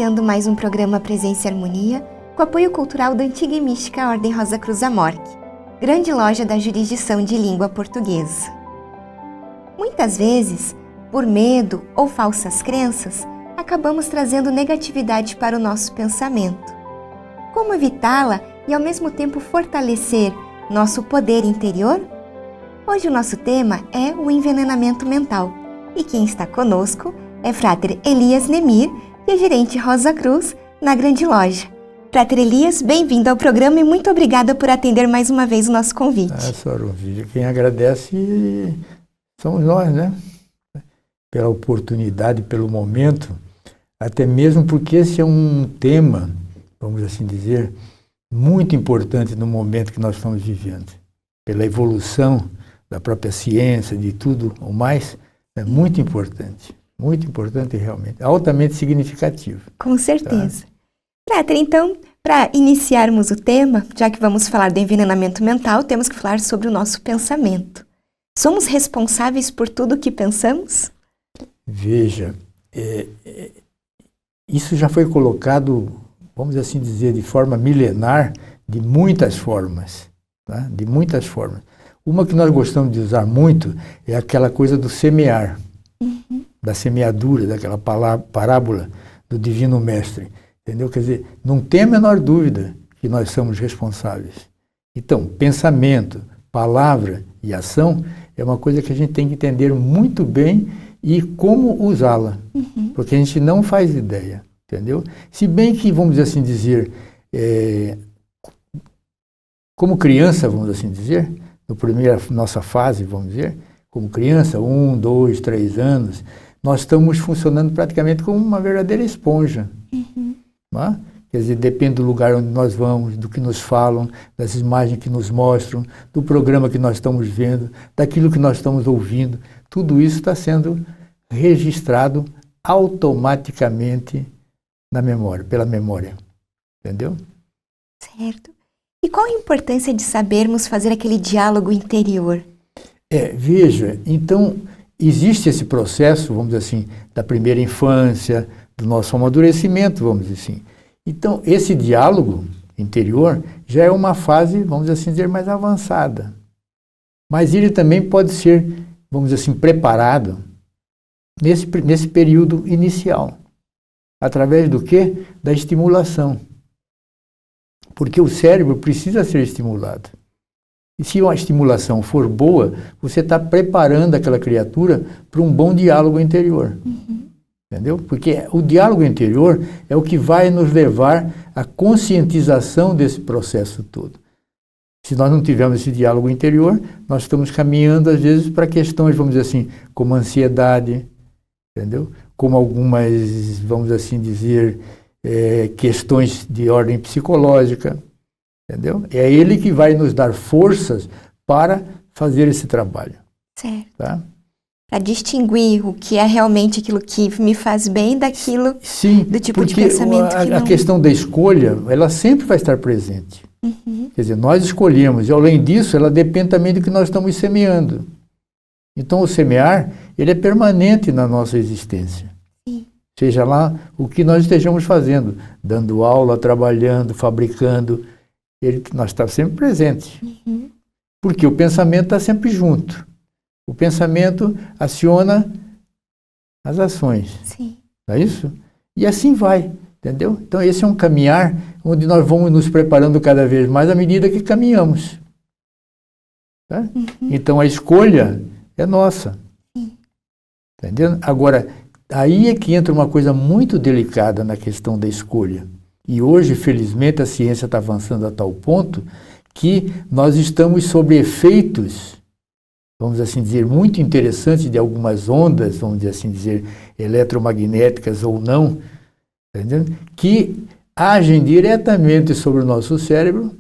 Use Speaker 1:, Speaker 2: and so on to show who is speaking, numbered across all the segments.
Speaker 1: iniciando mais um programa Presença e Harmonia, com apoio cultural da antiga e mística Ordem Rosa Cruz Amorque, grande loja da jurisdição de língua portuguesa. Muitas vezes, por medo ou falsas crenças, acabamos trazendo negatividade para o nosso pensamento. Como evitá-la e ao mesmo tempo fortalecer nosso poder interior? Hoje o nosso tema é o envenenamento mental e quem está conosco é Frater Elias Nemir, que é gerente Rosa Cruz na grande loja. Frater Elias, bem-vindo ao programa e muito obrigada por atender mais uma vez o nosso convite.
Speaker 2: Sorunvide, quem agradece somos nós, né? Pela oportunidade, pelo momento, até mesmo porque esse é um tema, vamos assim dizer, muito importante no momento que nós estamos vivendo. Pela evolução da própria ciência, de tudo o mais, é muito importante realmente, altamente significativo.
Speaker 1: Com certeza. Tá? Frater, então, para iniciarmos o tema, já que vamos falar do envenenamento mental, temos que falar sobre o nosso pensamento. Somos responsáveis por tudo o que pensamos?
Speaker 2: Veja, isso já foi colocado, vamos assim dizer, de forma milenar, de muitas formas. Tá? De muitas formas. Uma que nós gostamos de usar muito é aquela coisa do semear, da semeadura, daquela parábola do Divino Mestre. Entendeu? Quer dizer, não tem a menor dúvida que nós somos responsáveis. Então, pensamento, palavra e ação é uma coisa que a gente tem que entender muito bem e como usá-la. Porque a gente não faz ideia. Entendeu? Se bem que, vamos assim dizer, como criança, vamos assim dizer, na primeira nossa fase, vamos dizer, como criança, 1, 2, 3 anos, nós estamos funcionando praticamente como uma verdadeira esponja. Não é? Quer dizer, depende do lugar onde nós vamos, do que nos falam, das imagens que nos mostram, do programa que nós estamos vendo, daquilo que nós estamos ouvindo. Tudo isso está sendo registrado automaticamente na memória, pela memória. Entendeu?
Speaker 1: Certo. E qual a importância de sabermos fazer aquele diálogo interior?
Speaker 2: Veja, então, existe esse processo, vamos dizer assim, da primeira infância, do nosso amadurecimento, vamos dizer assim. Então, esse diálogo interior já é uma fase, vamos assim dizer, mais avançada. Mas ele também pode ser, vamos dizer assim, preparado nesse período inicial. Através do quê? Da estimulação. Porque o cérebro precisa ser estimulado. E se uma estimulação for boa, você está preparando aquela criatura para um bom diálogo interior. Entendeu? Porque o diálogo interior é o que vai nos levar à conscientização desse processo todo. Se nós não tivermos esse diálogo interior, nós estamos caminhando, às vezes, para questões, vamos dizer assim, como ansiedade, entendeu? Como algumas, vamos assim dizer, questões de ordem psicológica. Entendeu? É ele que vai nos dar forças para fazer esse trabalho.
Speaker 1: Certo.
Speaker 2: Tá?
Speaker 1: Para distinguir o que é realmente aquilo que me faz bem daquilo,
Speaker 2: sim,
Speaker 1: do tipo de pensamento que não...
Speaker 2: a questão da escolha, ela sempre vai estar presente. Quer dizer, nós escolhemos, e além disso, ela depende também do que nós estamos semeando. Então, o semear, ele é permanente na nossa existência.
Speaker 1: Sim.
Speaker 2: Seja lá o que nós estejamos fazendo, dando aula, trabalhando, fabricando, nós estamos sempre presentes. Porque o pensamento está sempre junto. O pensamento aciona as ações.
Speaker 1: Sim.
Speaker 2: Não é isso? E assim vai, entendeu? Então esse é um caminhar onde nós vamos nos preparando cada vez mais à medida que caminhamos. Tá? Então a escolha é nossa. Entendeu? Agora, aí é que entra uma coisa muito delicada na questão da escolha. E hoje, felizmente, a ciência está avançando a tal ponto que nós estamos sob efeitos, vamos assim dizer, muito interessantes de algumas ondas, vamos assim dizer, eletromagnéticas ou não, entendeu? Que agem diretamente sobre o nosso cérebro,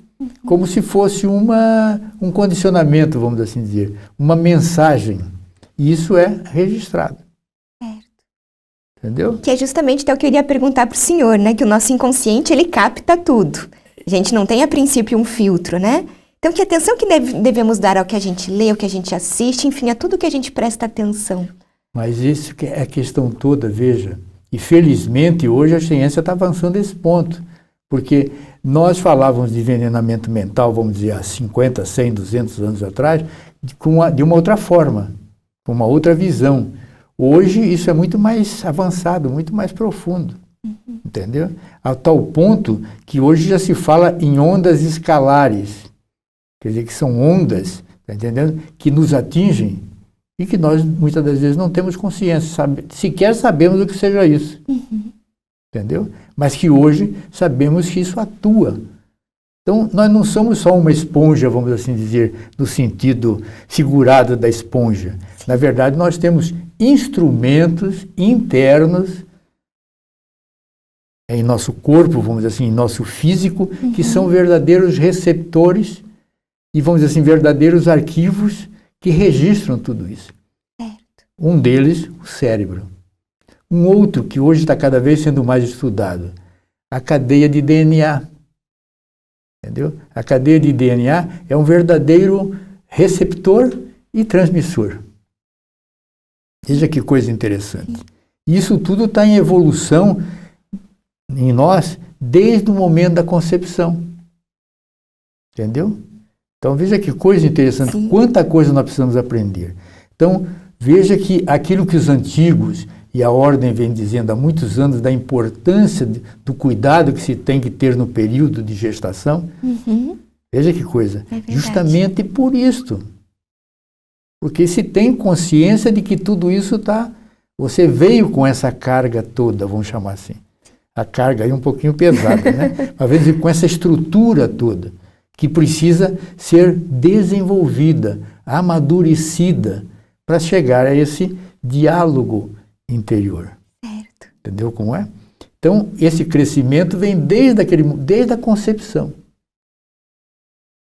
Speaker 2: como se fosse um condicionamento, vamos assim dizer, uma mensagem. E isso é registrado. Entendeu?
Speaker 1: Que é justamente até o que eu iria perguntar para o senhor, né? Que o nosso inconsciente, ele capta tudo. A gente não tem, a princípio, um filtro, né? Então, que atenção que devemos dar ao que a gente lê, ao que a gente assiste, enfim, a tudo que a gente presta atenção.
Speaker 2: Mas isso é a questão toda, veja, e E felizmente hoje a ciência está avançando esse ponto, porque nós falávamos de envenenamento mental, vamos dizer, há 50, 100, 200 anos atrás, de uma outra forma, com uma outra visão. Hoje isso é muito mais avançado, muito mais profundo, entendeu? A tal ponto que hoje já se fala em ondas escalares, quer dizer, que são ondas, tá entendendo? Que nos atingem e que nós muitas das vezes não temos consciência, sequer sabemos o que seja isso, entendeu? Mas que hoje sabemos que isso atua. Então, nós não somos só uma esponja, vamos assim dizer, no sentido figurado da esponja. Na verdade, nós temos instrumentos internos em nosso corpo, vamos dizer assim, em nosso físico, que são verdadeiros receptores e, vamos dizer assim, verdadeiros arquivos que registram tudo isso.
Speaker 1: Certo.
Speaker 2: Um deles, o cérebro. Um outro que hoje está cada vez sendo mais estudado, a cadeia de DNA. Entendeu? A cadeia de DNA é um verdadeiro receptor e transmissor. Veja que coisa interessante. Isso tudo está em evolução em nós desde o momento da concepção. Entendeu? Então veja que coisa interessante,
Speaker 1: Sim.
Speaker 2: Quanta coisa nós precisamos aprender. Então veja que aquilo que os antigos e a ordem vem dizendo há muitos anos da importância do cuidado que se tem que ter no período de gestação, veja que coisa, justamente por isto. Porque se tem consciência de que tudo isso está, você veio com essa carga toda, vamos chamar assim. A carga aí um pouquinho pesada, né? Às vezes com essa estrutura toda, que precisa ser desenvolvida, amadurecida, para chegar a esse diálogo interior.
Speaker 1: Certo.
Speaker 2: Entendeu como é? Então, esse crescimento vem desde a concepção.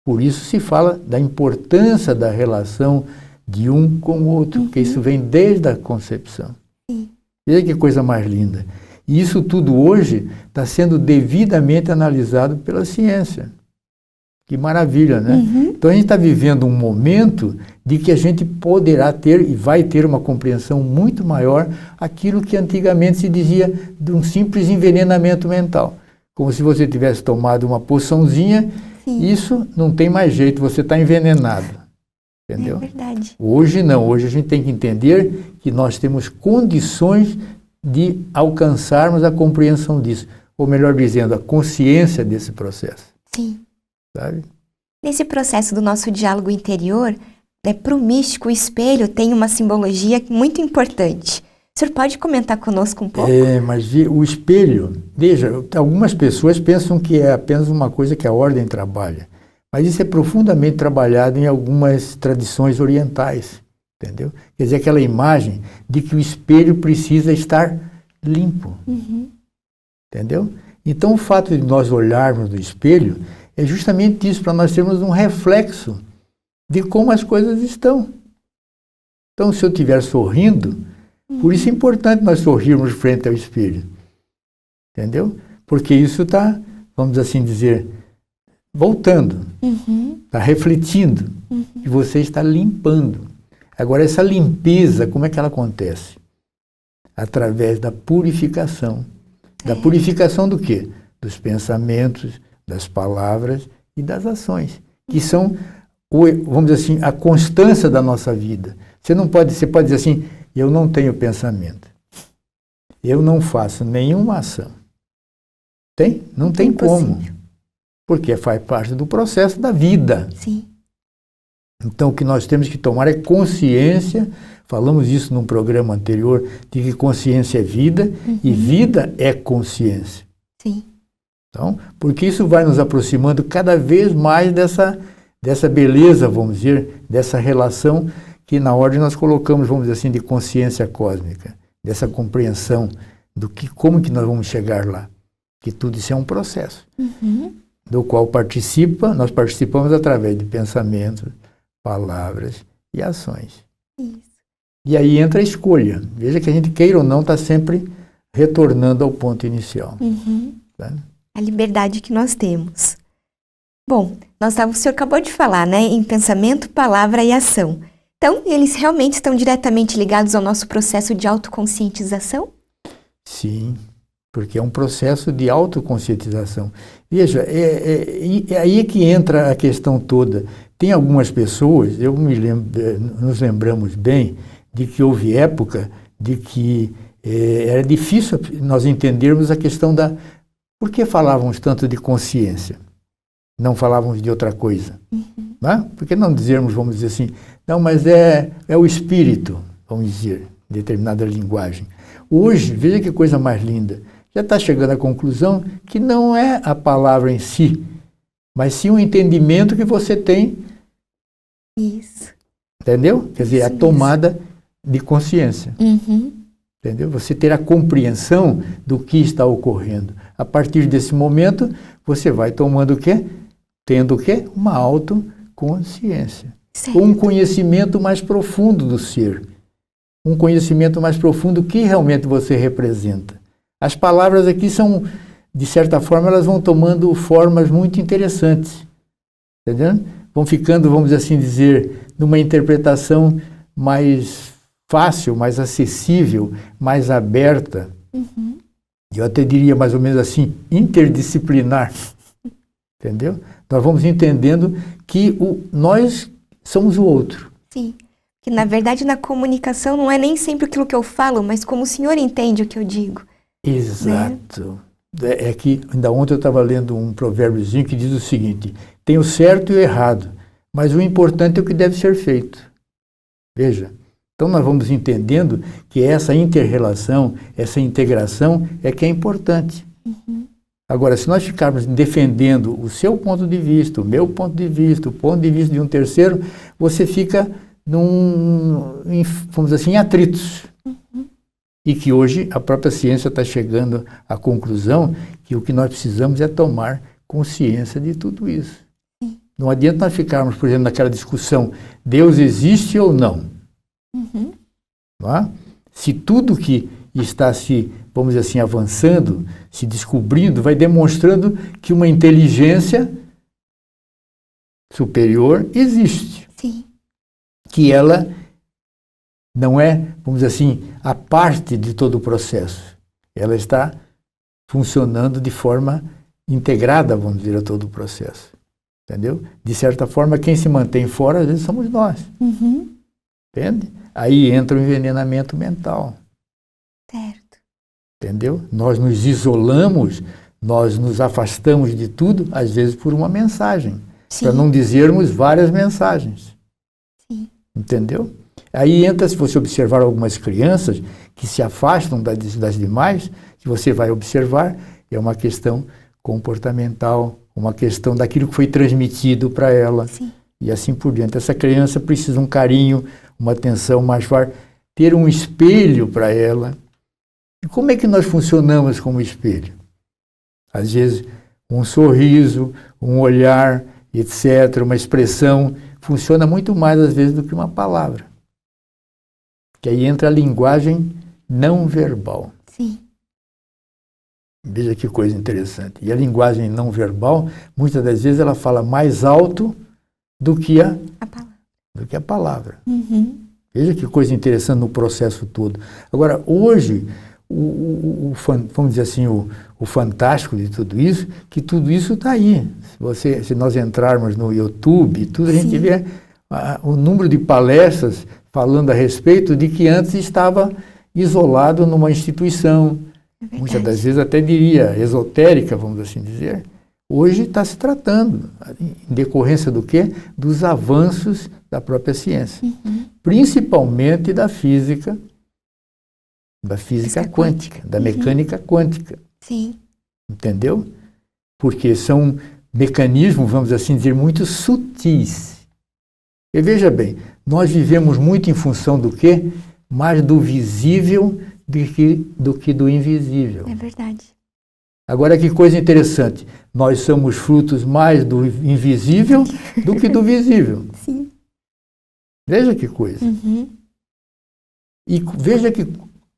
Speaker 2: Por isso se fala da importância da relação de um com o outro, porque isso vem desde a concepção.
Speaker 1: Sim.
Speaker 2: Veja que coisa mais linda. E isso tudo hoje está sendo devidamente analisado pela ciência. Que maravilha, né? Então a gente está vivendo um momento de que a gente poderá ter e vai ter uma compreensão muito maior aquilo que antigamente se dizia de um simples envenenamento mental. Como se você tivesse tomado uma poçãozinha, isso não tem mais jeito, você está envenenado. Entendeu?
Speaker 1: É verdade.
Speaker 2: Hoje não, hoje a gente tem que entender que nós temos condições de alcançarmos a compreensão disso. Ou melhor dizendo, a consciência desse processo.
Speaker 1: Sim.
Speaker 2: Sabe?
Speaker 1: Nesse processo do nosso diálogo interior, para o místico, o espelho tem uma simbologia muito importante. O senhor pode comentar conosco um pouco?
Speaker 2: Mas o espelho, veja, algumas pessoas pensam que é apenas uma coisa que a ordem trabalha. Mas isso é profundamente trabalhado em algumas tradições orientais, entendeu? Quer dizer, aquela imagem de que o espelho precisa estar limpo, entendeu? Então, o fato de nós olharmos no espelho é justamente isso, para nós termos um reflexo de como as coisas estão. Então, se eu estiver sorrindo, por isso é importante nós sorrirmos frente ao espelho, entendeu? Porque isso está, vamos assim dizer, voltando, está refletindo, e você está limpando. Agora, essa limpeza, como é que ela acontece? Através da purificação. Da purificação do quê? Dos pensamentos, das palavras e das ações, que são, vamos dizer assim, a constância da nossa vida. Você pode dizer assim, eu não tenho pensamento, eu não faço nenhuma ação. Tem? Não tem como. Porque faz parte do processo da vida.
Speaker 1: Sim.
Speaker 2: Então, o que nós temos que tomar é consciência, falamos isso num programa anterior, de que consciência é vida, e vida é consciência.
Speaker 1: Sim.
Speaker 2: Então, porque isso vai nos aproximando cada vez mais dessa beleza, vamos dizer, dessa relação que na ordem nós colocamos, vamos dizer assim, de consciência cósmica, dessa compreensão como que nós vamos chegar lá. Que tudo isso é um processo, do qual nós participamos através de pensamentos, palavras e ações.
Speaker 1: Isso.
Speaker 2: E aí entra a escolha. Veja que a gente, queira ou não, está sempre retornando ao ponto inicial. Tá?
Speaker 1: A liberdade que nós temos. Bom, o senhor acabou de falar, né, em pensamento, palavra e ação. Então, eles realmente estão diretamente ligados ao nosso processo de autoconscientização?
Speaker 2: Sim, porque é um processo de autoconscientização. Veja, é aí que entra a questão toda. Tem algumas pessoas, nos lembramos bem, de que houve época de que era difícil nós entendermos a questão da... Por que falávamos tanto de consciência? Não falávamos de outra coisa. Né? Por que não dizermos, vamos dizer assim, não, mas é o espírito, vamos dizer, em determinada linguagem. Hoje, veja que coisa mais linda, já está chegando à conclusão que não é a palavra em si, mas sim o entendimento que você tem.
Speaker 1: Isso.
Speaker 2: Entendeu? Quer dizer, a tomada de consciência. Entendeu? Você ter a compreensão do que está ocorrendo. A partir desse momento, você vai tomando o quê? Tendo o quê? Uma autoconsciência.
Speaker 1: Certo.
Speaker 2: Um conhecimento mais profundo do ser. Um conhecimento mais profundo que realmente você representa. As palavras aqui são, de certa forma, elas vão tomando formas muito interessantes. Entendeu? Vão ficando, vamos assim dizer, numa interpretação mais fácil, mais acessível, mais aberta. Eu até diria mais ou menos assim, interdisciplinar. Entendeu? Nós vamos entendendo que nós somos o outro.
Speaker 1: Sim. Que na verdade na comunicação não é nem sempre aquilo que eu falo, mas como o senhor entende o que eu digo.
Speaker 2: Exato. Né? É que ainda ontem eu estava lendo um provérbiozinho que diz o seguinte: tem o certo e o errado, mas o importante é o que deve ser feito. Veja. Então nós vamos entendendo que essa inter-relação, essa integração é que é importante. Agora, se nós ficarmos defendendo o seu ponto de vista, o meu ponto de vista, o ponto de vista de um terceiro, você fica vamos dizer assim, em atritos. E que hoje a própria ciência está chegando à conclusão que o que nós precisamos é tomar consciência de tudo isso. Não adianta nós ficarmos, por exemplo, naquela discussão, Deus existe ou não? Não é? Se tudo que está se, vamos dizer assim, avançando, se descobrindo, vai demonstrando que uma inteligência superior existe.
Speaker 1: Sim.
Speaker 2: Que ela não é, vamos dizer assim, a parte de todo o processo. Ela está funcionando de forma integrada, vamos dizer, a todo o processo. Entendeu? De certa forma, quem se mantém fora, às vezes, somos nós. Entende? Aí entra o envenenamento mental.
Speaker 1: Certo.
Speaker 2: Entendeu? Nós nos isolamos, nós nos afastamos de tudo, às vezes por uma mensagem. Para não dizermos várias mensagens.
Speaker 1: Sim.
Speaker 2: Entendeu? Aí entra, se você observar algumas crianças que se afastam das demais, que você vai observar, é uma questão comportamental, uma questão daquilo que foi transmitido para ela.
Speaker 1: Sim.
Speaker 2: E assim por diante. Essa criança precisa de um carinho, uma atenção mais forte, ter um espelho para ela. E como é que nós funcionamos como espelho? Às vezes, um sorriso, um olhar, etc., uma expressão, funciona muito mais, às vezes, do que uma palavra. Que aí entra a linguagem não verbal.
Speaker 1: Sim.
Speaker 2: Veja que coisa interessante. E a linguagem não verbal, muitas das vezes, ela fala mais alto do que a palavra. Veja que coisa interessante no processo todo. Agora, hoje, vamos dizer assim, o fantástico de tudo isso, que tudo isso está aí. Se nós entrarmos no YouTube, tudo, a gente vê o número de palestras falando a respeito de que antes estava isolado numa instituição, muitas das vezes até diria esotérica, vamos assim dizer. Hoje está se tratando, em decorrência do quê? Dos avanços da própria ciência. Principalmente da física quântica, da mecânica quântica.
Speaker 1: Sim.
Speaker 2: Entendeu? Porque são mecanismos, vamos assim dizer, muito sutis. E veja bem, nós vivemos muito em função do quê? Mais do visível do que do invisível.
Speaker 1: É verdade.
Speaker 2: Agora, que coisa interessante, nós somos frutos mais do invisível do que do visível.
Speaker 1: Sim.
Speaker 2: Veja que coisa. E veja que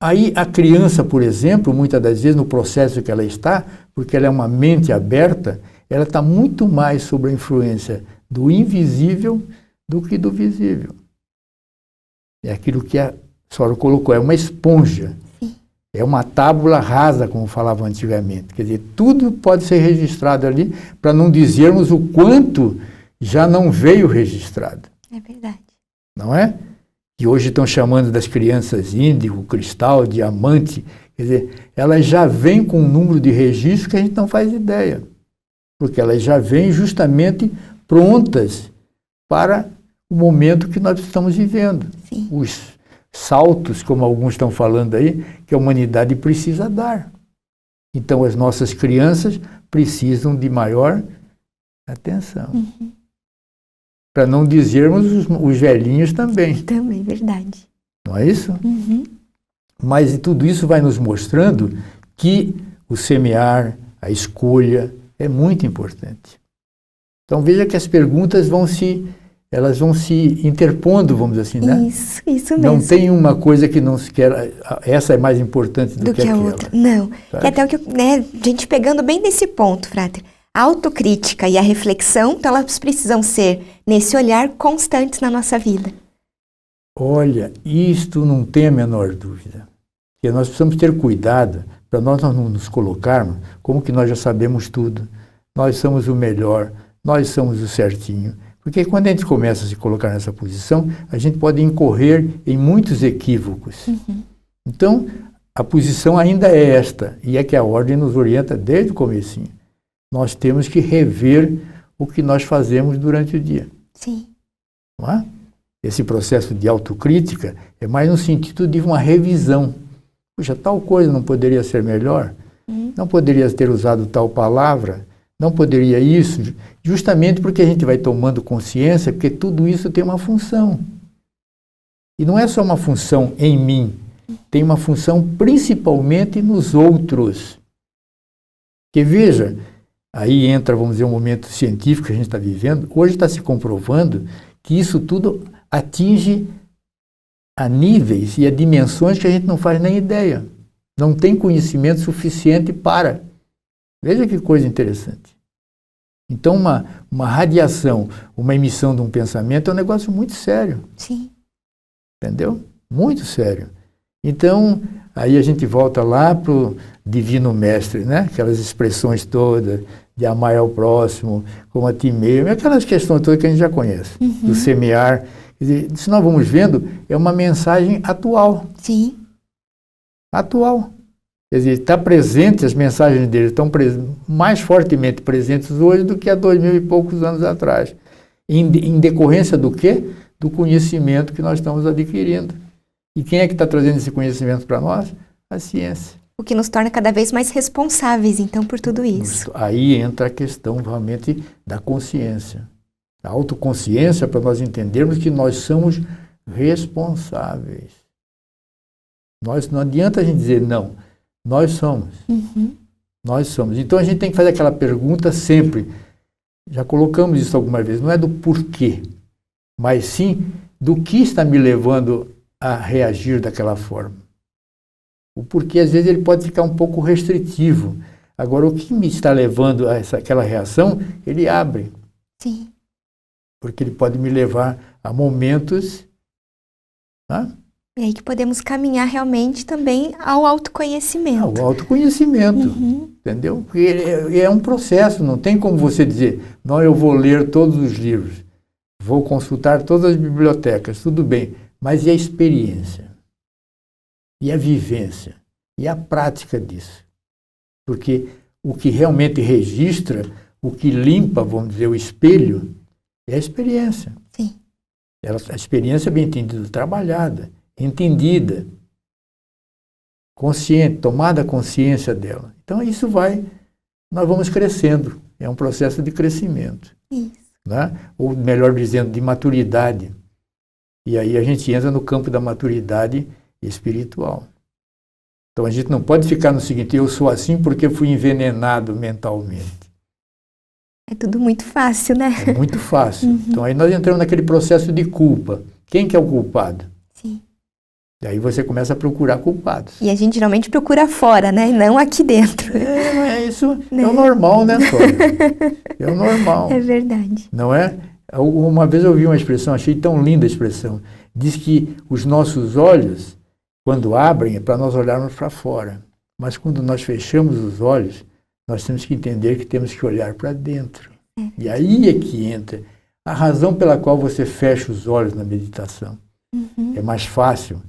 Speaker 2: aí a criança, por exemplo, muitas das vezes no processo que ela está, porque ela é uma mente aberta, ela está muito mais sob a influência do invisível do que do visível. É aquilo que a senhora colocou, é uma esponja.
Speaker 1: Sim.
Speaker 2: É uma tábula rasa, como falavam antigamente. Quer dizer, tudo pode ser registrado ali, para não dizermos o quanto já não veio registrado.
Speaker 1: É verdade.
Speaker 2: Não é? E hoje estão chamando das crianças índigo, cristal, diamante. Quer dizer, elas já vêm com um número de registro que a gente não faz ideia. Porque elas já vêm justamente prontas para o momento que nós estamos vivendo.
Speaker 1: Sim.
Speaker 2: Os saltos, como alguns estão falando aí, que a humanidade precisa dar. Então, as nossas crianças precisam de maior atenção. Para não dizermos os velhinhos também.
Speaker 1: Também, verdade.
Speaker 2: Não é isso? Mas tudo isso vai nos mostrando que o semear, a escolha, é muito importante. Então, veja que as perguntas elas vão se interpondo, vamos dizer assim, né?
Speaker 1: Isso mesmo.
Speaker 2: Não tem uma coisa que não se quer, essa é mais importante do que
Speaker 1: a
Speaker 2: aquela.
Speaker 1: outra. Não.
Speaker 2: Sabe?
Speaker 1: E até o que, né, a gente pegando bem nesse ponto, Frater, a autocrítica e a reflexão, então elas precisam ser, nesse olhar, constantes na nossa vida.
Speaker 2: Olha, isto não tem a menor dúvida. Porque nós precisamos ter cuidado para nós não nos colocarmos como que nós já sabemos tudo. Nós somos o melhor, nós somos o certinho. Porque quando a gente começa a se colocar nessa posição, a gente pode incorrer em muitos equívocos. Então, a posição ainda é esta, e é que a ordem nos orienta desde o comecinho. Nós temos que rever o que nós fazemos durante o dia.
Speaker 1: Sim.
Speaker 2: Não é? Esse processo de autocrítica é mais no sentido de uma revisão. Puxa, tal coisa não poderia ser melhor? Não poderia ter usado tal palavra? Não poderia isso? Justamente porque a gente vai tomando consciência, porque tudo isso tem uma função. E não é só uma função em mim, tem uma função principalmente nos outros. Porque veja, aí entra, vamos dizer, um momento científico que a gente está vivendo. Hoje está se comprovando que isso tudo atinge a níveis e a dimensões que a gente não faz nem ideia. Não tem conhecimento suficiente para. Veja que coisa interessante. Então, uma radiação, uma emissão de um pensamento é um negócio muito sério.
Speaker 1: Sim.
Speaker 2: Entendeu? Muito sério. Então, aí a gente volta lá para o Divino Mestre, né? Aquelas expressões todas de amar ao próximo, como a ti mesmo, aquelas questões todas que a gente já conhece, do semear. Quer dizer, se nós vamos vendo, é uma mensagem atual.
Speaker 1: Sim.
Speaker 2: Atual. Quer dizer, está presente, as mensagens dele estão mais fortemente presentes hoje do que há 2000 e poucos anos atrás. Em decorrência do quê? Do conhecimento que nós estamos adquirindo. E quem é que está trazendo esse conhecimento para nós? A ciência.
Speaker 1: O que nos torna cada vez mais responsáveis, então, por tudo isso.
Speaker 2: Aí entra a questão, realmente, da consciência. A autoconsciência, para nós entendermos que nós somos responsáveis. Não adianta a gente dizer não. Nós somos. Nós somos. Então a gente tem que fazer aquela pergunta sempre. Já colocamos isso algumas vezes. Não é do porquê, mas sim do que está me levando a reagir daquela forma. O porquê, às vezes, ele pode ficar um pouco restritivo. Agora, o que me está levando a aquela reação, ele abre.
Speaker 1: Sim.
Speaker 2: Porque ele pode me levar a momentos... Né?
Speaker 1: E aí que podemos caminhar realmente também ao autoconhecimento.
Speaker 2: Ao autoconhecimento, entendeu? Porque é um processo, não tem como você dizer, não, eu vou ler todos os livros, vou consultar todas as bibliotecas, tudo bem, mas e a experiência? E a vivência? E a prática disso? Porque o que realmente registra, o que limpa, vamos dizer, o espelho, é a experiência.
Speaker 1: Sim.
Speaker 2: A experiência bem entendida, trabalhada, entendida, consciente, tomada a consciência dela. Então isso nós vamos crescendo, é um processo de crescimento.
Speaker 1: Isso.
Speaker 2: Né? Ou melhor dizendo, de maturidade. E aí a gente entra no campo da maturidade espiritual. Então a gente não pode ficar no seguinte, eu sou assim porque fui envenenado mentalmente.
Speaker 1: É tudo muito fácil, né?
Speaker 2: É muito fácil. Então aí nós entramos naquele processo de culpa. Quem que é o culpado?
Speaker 1: Sim.
Speaker 2: E aí você começa a procurar culpados.
Speaker 1: E a gente geralmente procura fora, né? E não aqui dentro.
Speaker 2: Não é isso. É o normal, né, Sônia? É o normal.
Speaker 1: É verdade.
Speaker 2: Não é? Uma vez eu ouvi uma expressão, achei tão linda a expressão. Diz que os nossos olhos, quando abrem, é para nós olharmos para fora. Mas quando nós fechamos os olhos, nós temos que entender que temos que olhar para dentro. E aí é que entra a razão pela qual você fecha os olhos na meditação. É mais fácil,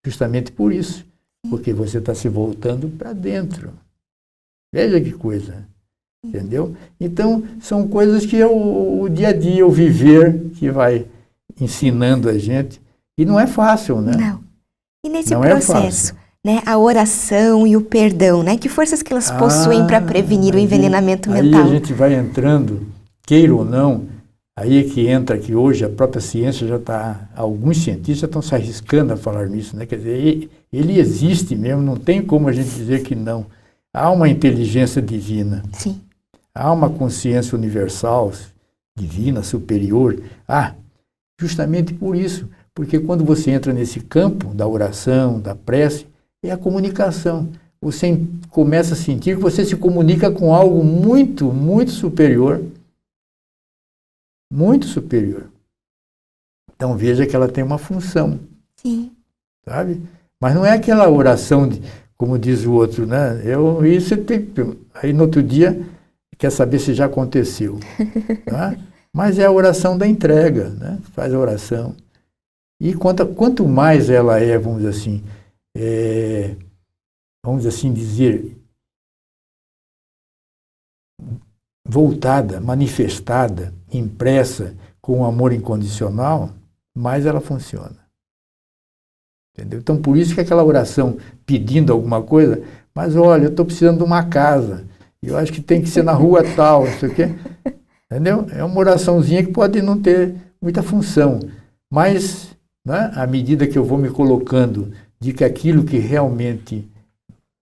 Speaker 2: justamente por isso, porque você está se voltando para dentro. Veja que coisa, entendeu? Então, são coisas que é o dia a dia, o viver, que vai ensinando a gente. E não é fácil, né?
Speaker 1: Não. E nesse
Speaker 2: não
Speaker 1: processo, né, a oração e o perdão, né? Que forças que elas possuem para prevenir o envenenamento mental?
Speaker 2: Aí a gente vai entrando, queira ou não, aí é que entra que hoje a própria ciência já está, alguns cientistas estão se arriscando a falar nisso, né? Quer dizer, ele existe mesmo, não tem como a gente dizer que não. Há uma inteligência divina.
Speaker 1: Sim.
Speaker 2: Há uma consciência universal, divina, superior. Justamente por isso. Porque quando você entra nesse campo da oração, da prece, é a comunicação. Você começa a sentir que você se comunica com algo muito, muito superior. Muito superior. Então veja que ela tem uma função.
Speaker 1: Sim.
Speaker 2: Sabe? Mas não é aquela oração, como diz o outro, né? Isso tem, aí no outro dia quer saber se já aconteceu. Tá? Mas é a oração da entrega, né? Faz a oração. E quanto mais ela é, vamos assim dizer, voltada, manifestada, impressa com o amor incondicional, mais ela funciona. Entendeu? Então, por isso que aquela oração pedindo alguma coisa, mas olha, eu estou precisando de uma casa, eu acho que tem que ser na rua tal, não sei o quê. Entendeu? É uma oraçãozinha que pode não ter muita função, mas, né, à medida que eu vou me colocando de que aquilo que realmente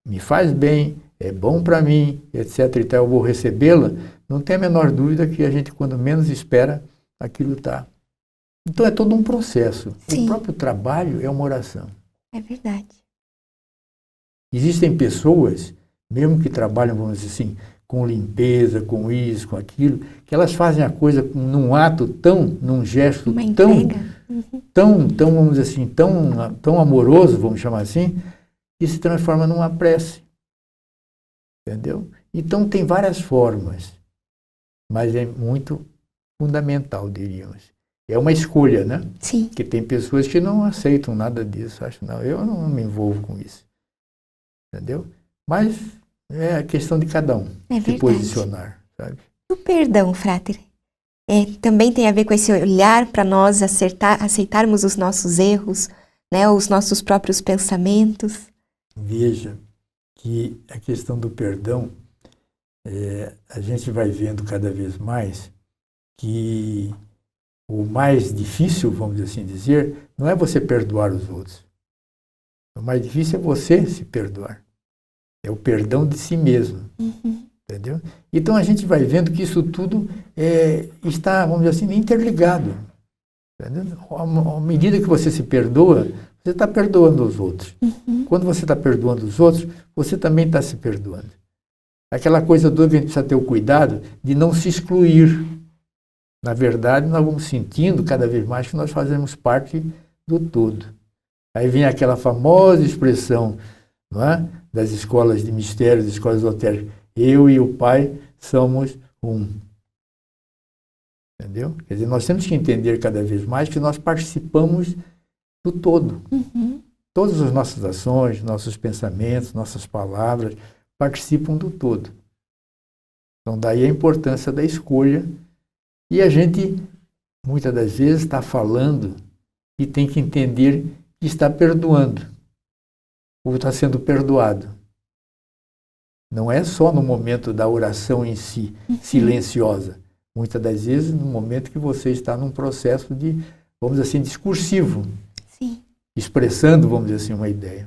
Speaker 2: me faz bem, é bom para mim, etc. e tal, eu vou recebê-la, não tem a menor dúvida que a gente, quando menos espera, aquilo está. Então é todo um processo.
Speaker 1: Sim.
Speaker 2: O próprio trabalho é uma oração.
Speaker 1: É verdade.
Speaker 2: Existem pessoas, mesmo que trabalham, vamos dizer assim, com limpeza, com isso, com aquilo, que elas fazem a coisa num ato tão, num gesto tão, vamos dizer assim, tão amoroso, vamos chamar assim, que se transforma numa prece. Entendeu? Então tem várias formas, mas é muito fundamental, diríamos. É uma escolha, né?
Speaker 1: Sim.
Speaker 2: Porque tem pessoas que não aceitam nada disso, acham, não, eu não me envolvo com isso. Entendeu? Mas é a questão de cada um se posicionar, sabe?
Speaker 1: O perdão, Frater, também tem a ver com esse olhar para nós aceitarmos os nossos erros, né, os nossos próprios pensamentos.
Speaker 2: Veja que a questão do perdão, a gente vai vendo cada vez mais que o mais difícil, vamos assim dizer, não é você perdoar os outros. O mais difícil é você se perdoar. É o perdão de si mesmo. Entendeu? Então a gente vai vendo que isso tudo está, vamos dizer assim, interligado. Entendeu? À medida que você se perdoa, você está perdoando os outros. Quando você está perdoando os outros, você também está se perdoando. Aquela coisa toda que a gente precisa ter o cuidado de não se excluir. Na verdade, nós vamos sentindo cada vez mais que nós fazemos parte do todo. Aí vem aquela famosa expressão, não é? Das escolas de mistérios, das escolas esotéricas. Eu e o Pai somos um. Entendeu? Quer dizer, nós temos que entender cada vez mais que nós participamos do todo. Todas as nossas ações, nossos pensamentos, nossas palavras participam do todo. Então, daí a importância da escolha. E a gente, muitas das vezes, está falando e tem que entender que está perdoando, ou está sendo perdoado. Não é só no momento da oração em si, silenciosa. Muitas das vezes, no momento que você está num processo de, vamos dizer assim, discursivo.
Speaker 1: Sim.
Speaker 2: Expressando, vamos dizer assim, uma ideia.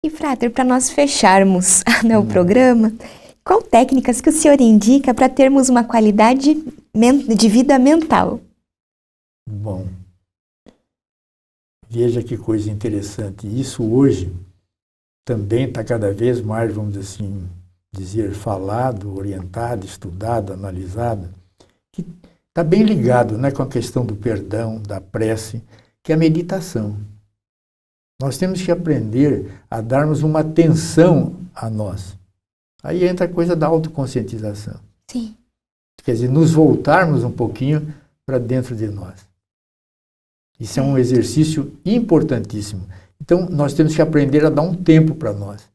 Speaker 1: E, Frater, para nós fecharmos o programa, qual técnicas que o senhor indica para termos uma qualidade de vida mental?
Speaker 2: Bom, veja que coisa interessante. Isso hoje também está cada vez mais, vamos assim dizer, falado, orientado, estudado, analisado, que está bem ligado, né, com a questão do perdão, da prece, que é a meditação. Nós temos que aprender a darmos uma atenção a nós. Aí entra a coisa da autoconscientização.
Speaker 1: Sim.
Speaker 2: Quer dizer, nos voltarmos um pouquinho para dentro de nós. Isso é um exercício importantíssimo. Então, nós temos que aprender a dar um tempo para nós.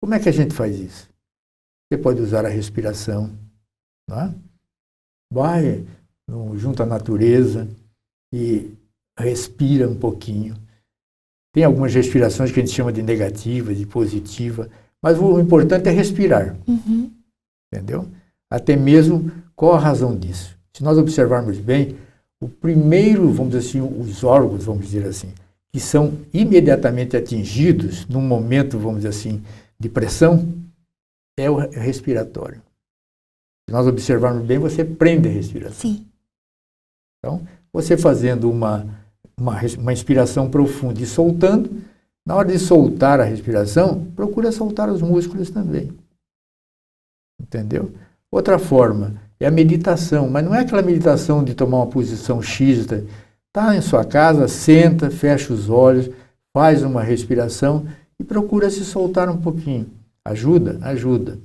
Speaker 2: Como é que a gente faz isso? Você pode usar a respiração, não é? Vai junto à natureza e respira um pouquinho. Tem algumas respirações que a gente chama de negativa, de positiva, mas o importante é respirar.
Speaker 1: Uhum.
Speaker 2: Entendeu? Até mesmo, qual a razão disso? Se nós observarmos bem, o primeiro, vamos dizer assim, os órgãos, vamos dizer assim, que são imediatamente atingidos num momento, vamos dizer assim, de pressão, é o respiratório. Se nós observarmos bem, você prende a respiração.
Speaker 1: Sim.
Speaker 2: Então, você fazendo uma inspiração profunda e soltando, na hora de soltar a respiração, procura soltar os músculos também. Entendeu? Outra forma é a meditação, mas não é aquela meditação de tomar uma posição X. Está em sua casa, senta, fecha os olhos, faz uma respiração e procura se soltar um pouquinho. Ajuda? Ajuda.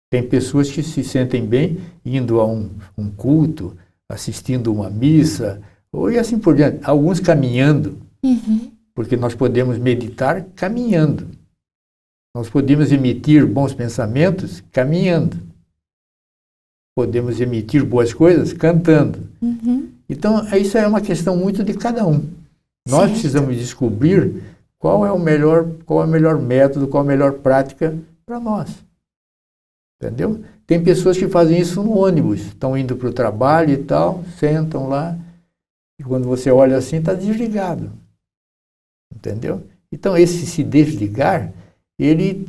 Speaker 2: Tem pessoas que se sentem bem indo a um culto, assistindo uma missa, e assim por diante. Alguns caminhando, porque nós podemos meditar caminhando. Nós podemos emitir bons pensamentos caminhando. Podemos emitir boas coisas cantando. Então, isso é uma questão muito de cada um. Nós precisamos descobrir qual é o melhor método, qual a melhor prática para nós. Entendeu? Tem pessoas que fazem isso no ônibus, estão indo para o trabalho e tal, sentam lá, e quando você olha assim, está desligado. Entendeu? Então, esse se desligar, ele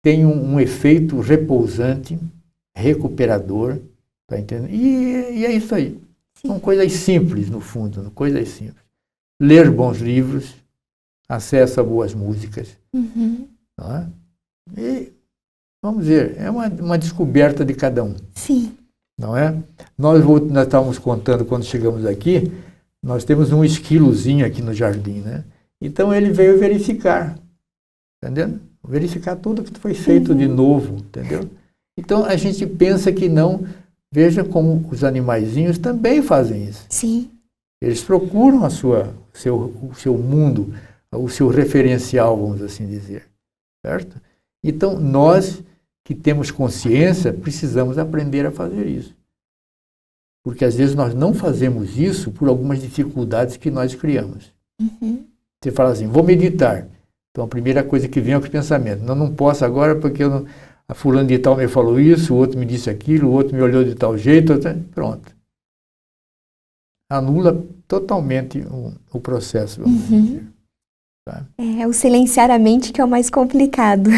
Speaker 2: tem um efeito repousante, recuperador, tá entendendo? E é isso aí. São coisas simples, no fundo, coisas simples. Ler bons livros, acesso a boas músicas. Não é? E, vamos dizer, é uma descoberta de cada um.
Speaker 1: Sim.
Speaker 2: Não é? Nós estávamos contando, quando chegamos aqui, nós temos um esquilozinho aqui no jardim, né? Então ele veio verificar, entendeu? Verificar tudo que foi feito de novo, entendeu? Então a gente pensa que não, veja como os animaizinhos também fazem isso.
Speaker 1: Sim.
Speaker 2: Eles procuram o seu mundo, o seu referencial, vamos assim dizer, certo? Então nós que temos consciência precisamos aprender a fazer isso. Porque às vezes nós não fazemos isso por algumas dificuldades que nós criamos. Você fala assim, vou meditar. Então a primeira coisa que vem é o pensamento. Não posso agora porque a fulano de tal me falou isso, o outro me disse aquilo, o outro me olhou de tal jeito, pronto. Anula totalmente o processo, vamos dizer. Tá?
Speaker 1: É o silenciar a mente que é o mais complicado.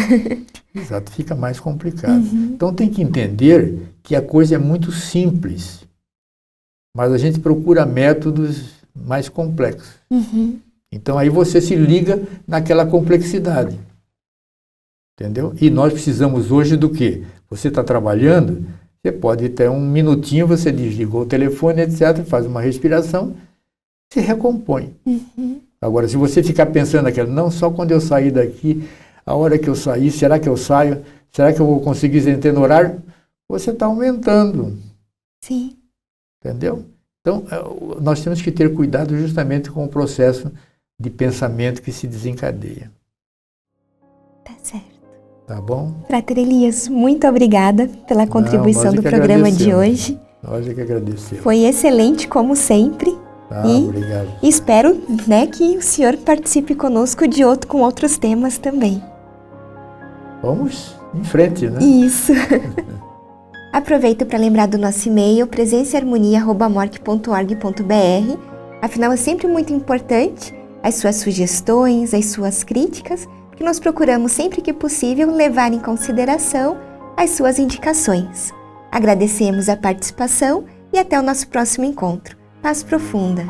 Speaker 2: Exato, fica mais complicado. Então tem que entender que a coisa é muito simples, mas a gente procura métodos mais complexos. Então aí você se liga naquela complexidade. Entendeu? E nós precisamos hoje do quê? Você está trabalhando, você pode ter um minutinho, você desligou o telefone, etc., faz uma respiração, se recompõe. Agora, se você ficar pensando naquela, não, só quando eu sair daqui, a hora que eu sair, será que eu saio? Será que eu vou conseguir entrar no horário? Você está aumentando.
Speaker 1: Sim.
Speaker 2: Entendeu? Então, nós temos que ter cuidado justamente com o processo de pensamento que se desencadeia.
Speaker 1: Tá certo.
Speaker 2: Tá bom?
Speaker 1: Frater Elias, muito obrigada pela contribuição do programa de hoje.
Speaker 2: Nós é que agradecemos.
Speaker 1: Foi excelente, como sempre.
Speaker 2: Obrigado.
Speaker 1: Espero, que o senhor participe conosco com outros temas também.
Speaker 2: Vamos em frente, né?
Speaker 1: Isso. Aproveito para lembrar do nosso e-mail, presençaharmonia@morte.org.br. Afinal, é sempre muito importante as suas sugestões, as suas críticas, que nós procuramos sempre que possível levar em consideração as suas indicações. Agradecemos a participação e até o nosso próximo encontro. Paz profunda.